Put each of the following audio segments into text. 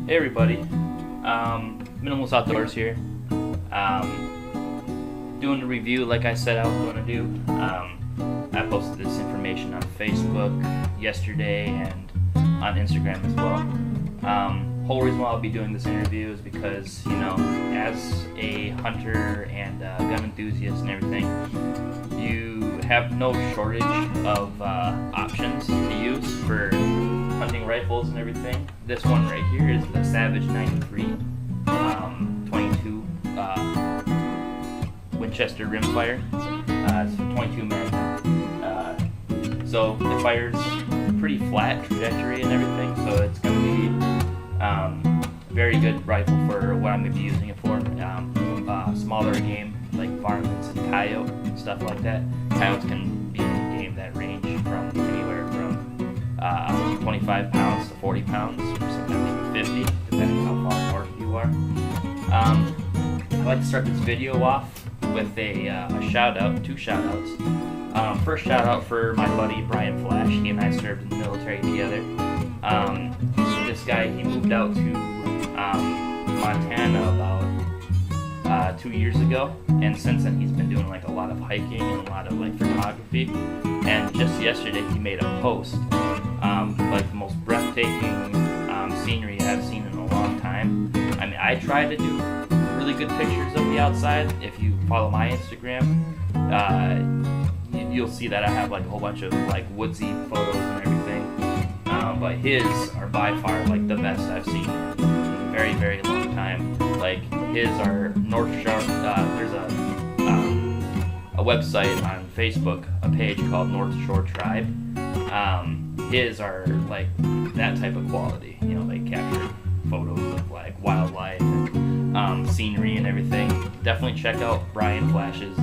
Hey everybody, Minimalist Outdoors here. Doing a review like I said I was going to do. I posted this information on Facebook yesterday and on Instagram as well. Whole reason why I'll be doing this interview is because, as a hunter and gun enthusiast and everything, you have no shortage of options to use for hunting rifles and everything. This one right here is the Savage 93 22 Winchester rimfire. It's 22 Magnum. So it fires pretty flat trajectory and everything, so it's going to be a very good rifle for what I'm going to be using it for. Smaller game like varmints and coyote and stuff like that. Coyotes can be a game that range from anywhere from 25 pounds to 40 pounds, or sometimes even 50, depending on how far north you are. I'd like to start this video off with a shout out, two shout outs. First shout out for my buddy Brian Flash. He and I served in the military together. This guy, he moved out to Montana about 2 years ago, and since then he's been doing like a lot of hiking and a lot of like photography. And just yesterday he made a post, like the most breathtaking scenery I've seen in a long time. I mean, I try to do really good pictures of the outside. If you follow my Instagram, you'll see that I have like a whole bunch of like woodsy photos and everything. But his are by far like the best I've seen in a very, very long time. Like his are North Shore. There's a website on Facebook, a page called North Shore Tribe. His are like that type of quality. They capture photos of like wildlife and scenery and everything. Definitely check out Brian Flash's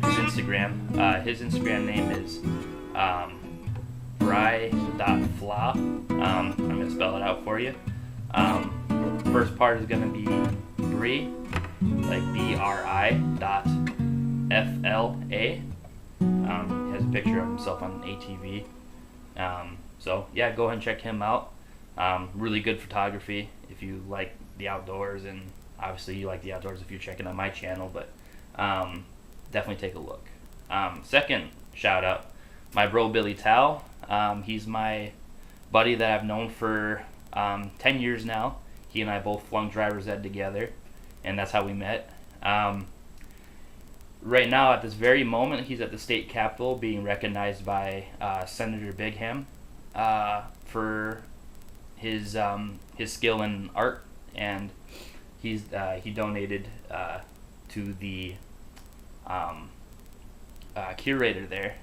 Instagram. His Instagram name is bry.fla. I'm going to spell it out for you. First part is going to be Bri, like B-R-I dot F-L-A. Has a picture of himself on an ATV. So yeah, go ahead and check him out. Really good photography if you like the outdoors, and obviously you like the outdoors if you're checking out my channel, but definitely take a look. Second shout out, my bro Billy Tao. He's my buddy that I've known for 10 years now. He and I both flung driver's ed together, and that's how we met. Right now, at this very moment, he's at the state capitol being recognized by Senator Bigham for his skill in art, and he donated to the curator there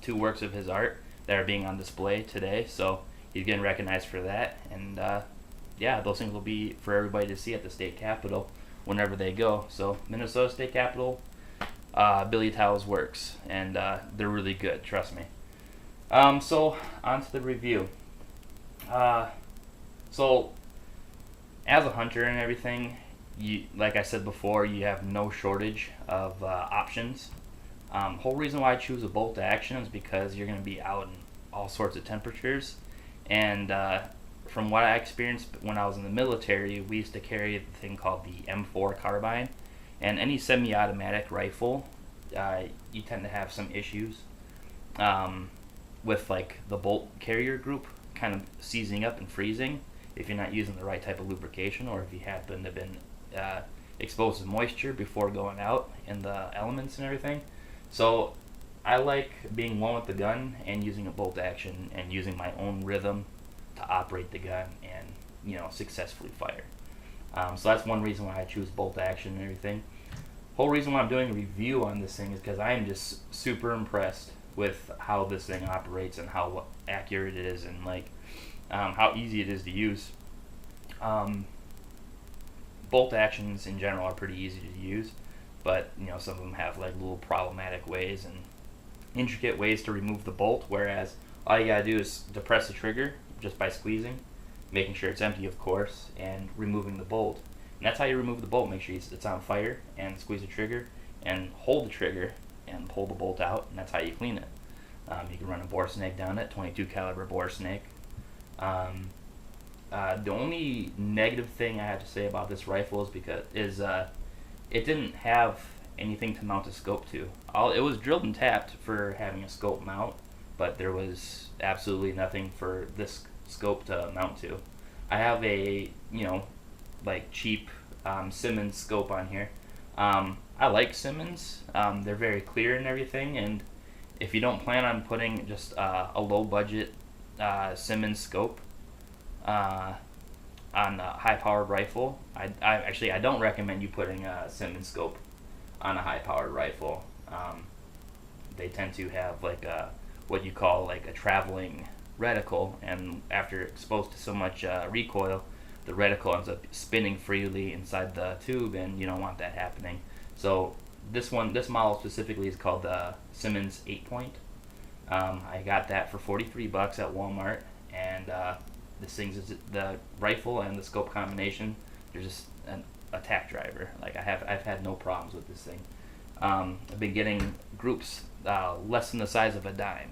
2 works of his art that are being on display today. So he's getting recognized for that, and yeah, those things will be for everybody to see at the state capitol whenever they go. So Minnesota State Capitol, Billy Tao's works, and they're really good, trust me. So on to the review. So as a hunter and everything, like I said before, you have no shortage of options. Whole reason why I choose a bolt action is because you're going to be out in all sorts of temperatures, and from what I experienced when I was in the military, we used to carry a thing called the M4 carbine, and any semi-automatic rifle, you tend to have some issues with like the bolt carrier group kind of seizing up and freezing if you're not using the right type of lubrication, or if you happen to have been exposed to moisture before going out in the elements and everything. So I like being one with the gun and using a bolt action and using my own rhythm to operate the gun and successfully fire. So that's one reason why I choose bolt action and everything. Whole reason why I'm doing a review on this thing is because I am just super impressed with how this thing operates and how accurate it is, and like how easy it is to use. Bolt actions in general are pretty easy to use, but some of them have like little problematic ways and intricate ways to remove the bolt, whereas all you gotta do is depress the trigger just by squeezing, making sure it's empty of course, and removing the bolt. And that's how you remove the bolt. Make sure it's on fire and squeeze the trigger and hold the trigger and pull the bolt out, and that's how you clean it. You can run a bore snake down it, 22 caliber bore snake. The only negative thing I have to say about this rifle is it didn't have anything to mount a scope to. It was drilled and tapped for having a scope mount, but there was absolutely nothing for this scope to mount to. I have a like cheap Simmons scope on here. I like Simmons. They're very clear and everything, and if you don't plan on putting just a low budget Simmons scope on a high powered rifle, I don't recommend you putting a Simmons scope on a high powered rifle. They tend to have like what you call like a traveling reticle, and after exposed to so much recoil, the reticle ends up spinning freely inside the tube, and you don't want that happening. So this model specifically is called the Simmons 8-point. I got that for $43 at Walmart, and this thing's the rifle and the scope combination. They're just an attack driver. Like I've had no problems with this thing. I've been getting groups less than the size of a dime.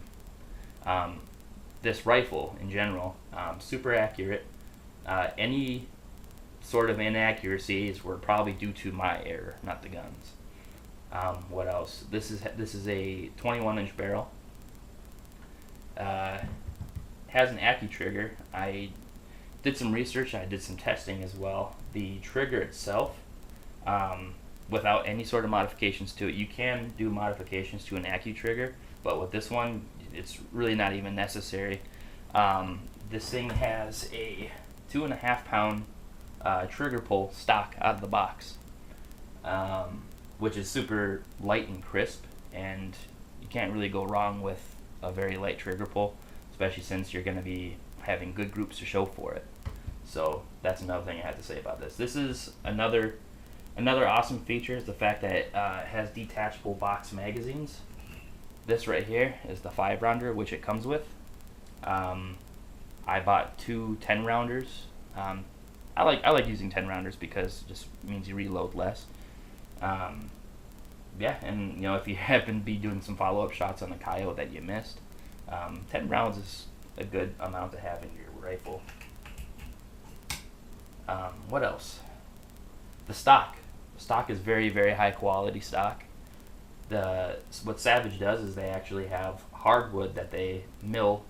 This rifle in general, super accurate. Any sort of inaccuracies were probably due to my error, not the guns. What else? This is a 21-inch barrel. Has an AccuTrigger. I did some research. I did some testing as well. The trigger itself, without any sort of modifications to it, you can do modifications to an AccuTrigger, but with this one, it's really not even necessary. This thing has a 2.5 pound trigger pull stock out of the box, which is super light and crisp, and you can't really go wrong with a very light trigger pull, especially since you're going to be having good groups to show for it. So that's another thing I have to say about this. This is another awesome feature is the fact that it has detachable box magazines. This right here is the 5-rounder, which it comes with. I bought 2 10-rounders. I like using 10-rounders because it just means you reload less. Yeah, and if you happen to be doing some follow-up shots on the coyote that you missed, 10 rounds is a good amount to have in your rifle. What else? The stock. The stock is very, very high quality stock. What Savage does is they actually have hardwood that they mill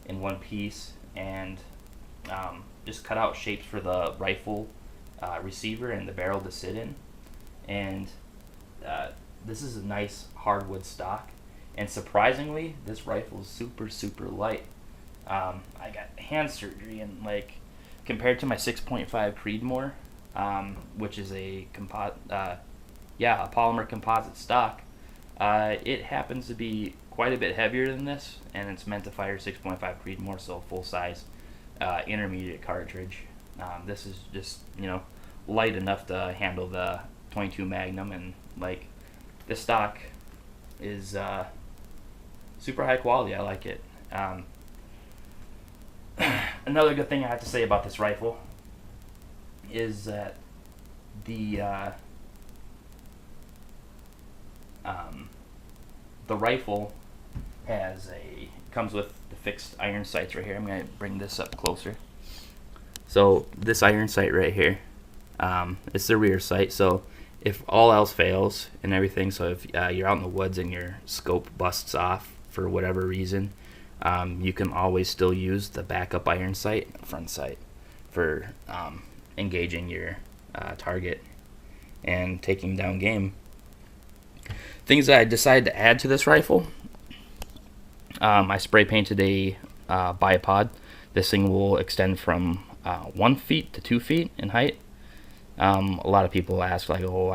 in one piece and just cut out shapes for the rifle receiver and the barrel to sit in. And this is a nice hardwood stock. And surprisingly, this rifle is super, super light. I got hand surgery, and compared to my 6.5 Creedmoor, which is a polymer composite stock, it happens to be quite a bit heavier than this, and it's meant to fire 6.5 Creedmoor, so full size intermediate cartridge. This is just light enough to handle the 22 Magnum, and the stock is super high quality. I like it. Another good thing I have to say about this rifle is that the rifle comes with the fixed iron sights right here. I'm going to bring this up closer. So this iron sight right here, it's the rear sight. So if all else fails and everything, so if you're out in the woods and your scope busts off for whatever reason, you can always still use the backup iron sight, front sight, for engaging your target and taking down game. Things that I decided to add to this rifle, I spray painted a bipod. This thing will extend from 1 feet to 2 feet in height. A lot of people ask, oh,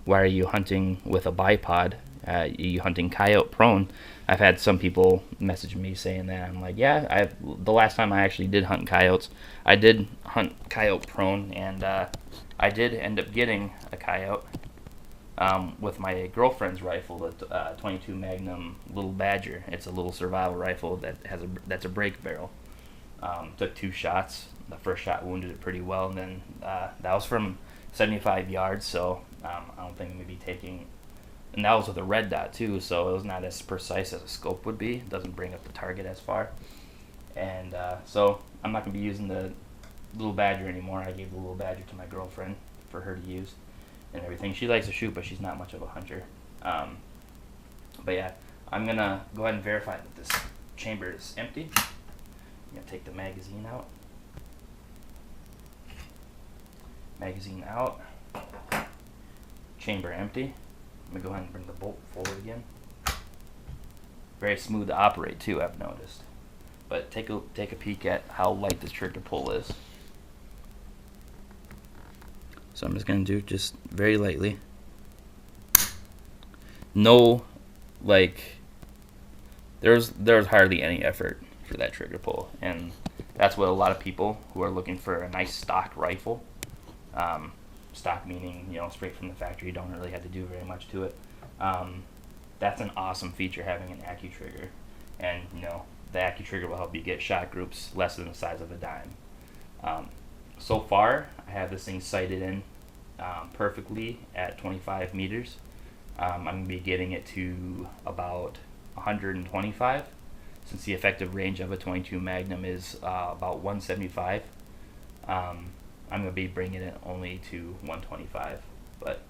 why are you hunting with a bipod? Are you hunting coyote prone? I've had some people message me saying that. I'm like, yeah, the last time I actually did hunt coyotes, I did hunt coyote prone, and I did end up getting a coyote with my girlfriend's rifle, the 22 Magnum Little Badger. It's a little survival rifle that's a break barrel. Took 2 shots. The first shot wounded it pretty well, and then that was from 75 yards, so I don't think I'm going to be taking... And that was with a red dot too, so it was not as precise as a scope would be. It doesn't bring up the target as far. And so I'm not going to be using the little badger anymore. I gave the little badger to my girlfriend for her to use and everything. She likes to shoot, but she's not much of a hunter. But yeah, I'm gonna go ahead and verify that this chamber is empty. I'm gonna take the magazine out. Magazine out. Chamber empty. I'm gonna go ahead and bring the bolt forward again. Very smooth to operate too, I've noticed. But take a peek at how light this trigger pull is. So I'm just gonna do just very lightly. No, like there's hardly any effort for that trigger pull, and that's what a lot of people who are looking for a nice stock rifle, stock meaning straight from the factory, don't really have to do very much to it. That's an awesome feature, having an AccuTrigger, and the AccuTrigger will help you get shot groups less than the size of a dime. So far, I have this thing sighted in perfectly at 25 meters. I'm going to be getting it to about 125, since the effective range of a 22 Magnum is about 175. I'm going to be bringing it only to 125, but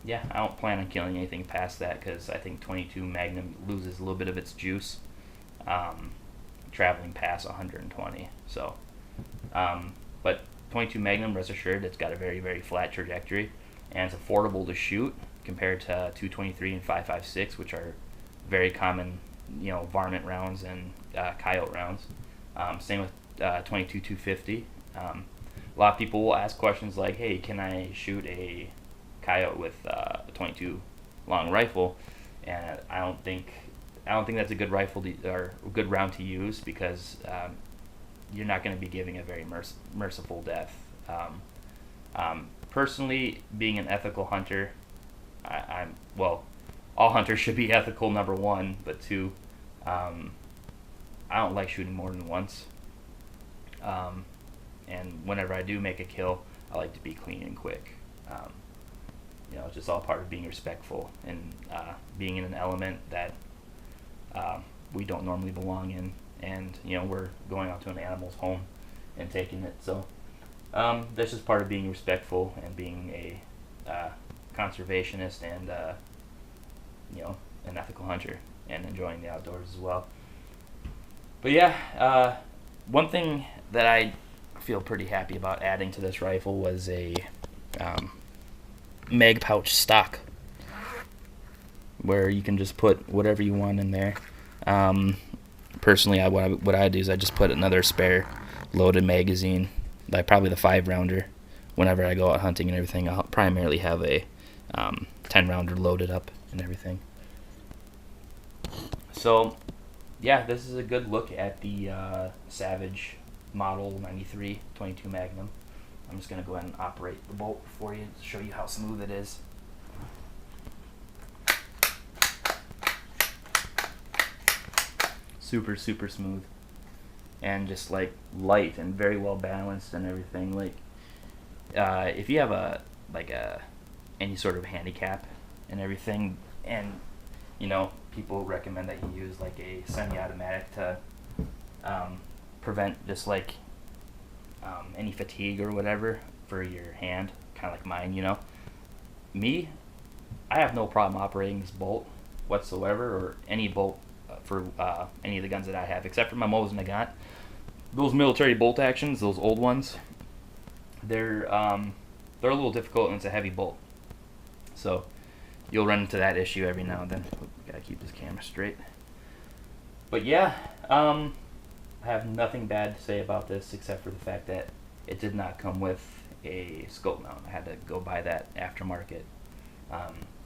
yeah, I don't plan on killing anything past that, because I think 22 Magnum loses a little bit of its juice traveling past 120. So, but 22 Magnum, rest assured, it's got a very, very flat trajectory, and it's affordable to shoot compared to 223 and 5.56, which are very common, varmint rounds and coyote rounds. Same with 22 250. A lot of people will ask questions like, "Hey, can I shoot a coyote with a 22 long rifle?" And I don't think that's a good rifle or a good round to use, because you're not going to be giving a very merciful death. Personally, being an ethical hunter, all hunters should be ethical, number one, but two, I don't like shooting more than once. And whenever I do make a kill, I like to be clean and quick. It's just all part of being respectful and being in an element that we don't normally belong in, and we're going out to an animal's home and taking it. So that's just part of being respectful and being a conservationist and an ethical hunter and enjoying the outdoors as well. But yeah, one thing that I feel pretty happy about adding to this rifle was a mag pouch stock, where you can just put whatever you want in there. Personally, what I do is I just put another spare loaded magazine, like probably the 5-rounder. Whenever I go out hunting and everything, I'll primarily have a 10-rounder loaded up and everything. So yeah, this is a good look at the Savage Model 93 22 Magnum. I'm just going to go ahead and operate the bolt for you to show you how smooth it is. Super, super smooth. And just like light and very well balanced and everything. Like, if you have any sort of handicap and everything, and people recommend that you use like a semi-automatic to prevent just like any fatigue or whatever for your hand, kind of like mine. Me, I have no problem operating this bolt whatsoever, or any bolt for any of the guns that I have, except for my Mosin Nagant. Those military bolt actions, those old ones, they're a little difficult, and it's a heavy bolt, so you'll run into that issue every now and then. Gotta keep this camera straight. But yeah, I have nothing bad to say about this, except for the fact that it did not come with a scope mount. I had to go buy that aftermarket.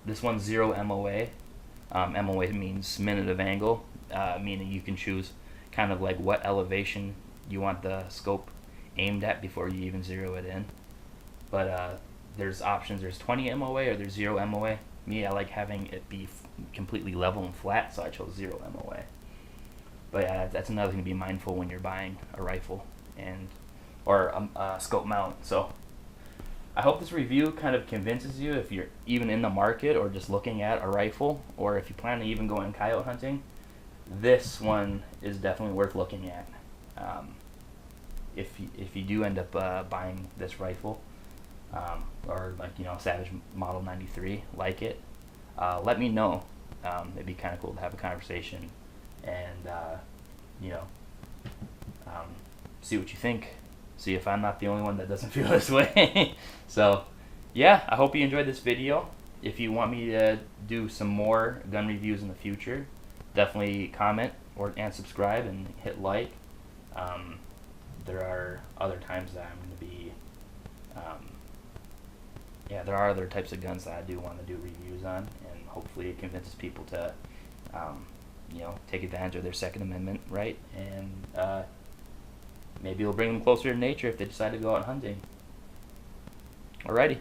This one's 0 MOA. MOA means minute of angle, meaning you can choose kind of like what elevation you want the scope aimed at before you even zero it in. But there's options. There's 20 MOA or there's 0 MOA. Me, I like having it be completely level and flat, so I chose 0 MOA. But yeah, that's another thing to be mindful when you're buying a rifle or a scope mount. So I hope this review kind of convinces you, if you're even in the market or just looking at a rifle, or if you plan to even go in coyote hunting, this one is definitely worth looking at. if you do end up buying this rifle, or like Savage Model 93, like it, let me know. It'd be kind of cool to have a conversation and you know see what you think. See if I'm not the only one that doesn't feel this way. So yeah, I hope you enjoyed this video. If you want me to do some more gun reviews in the future, definitely comment and subscribe and hit like. There are other times that I'm going to be, there are other types of guns that I do want to do reviews on, and hopefully it convinces people to, take advantage of their Second Amendment right, and maybe it'll bring them closer to nature if they decide to go out hunting. Alrighty.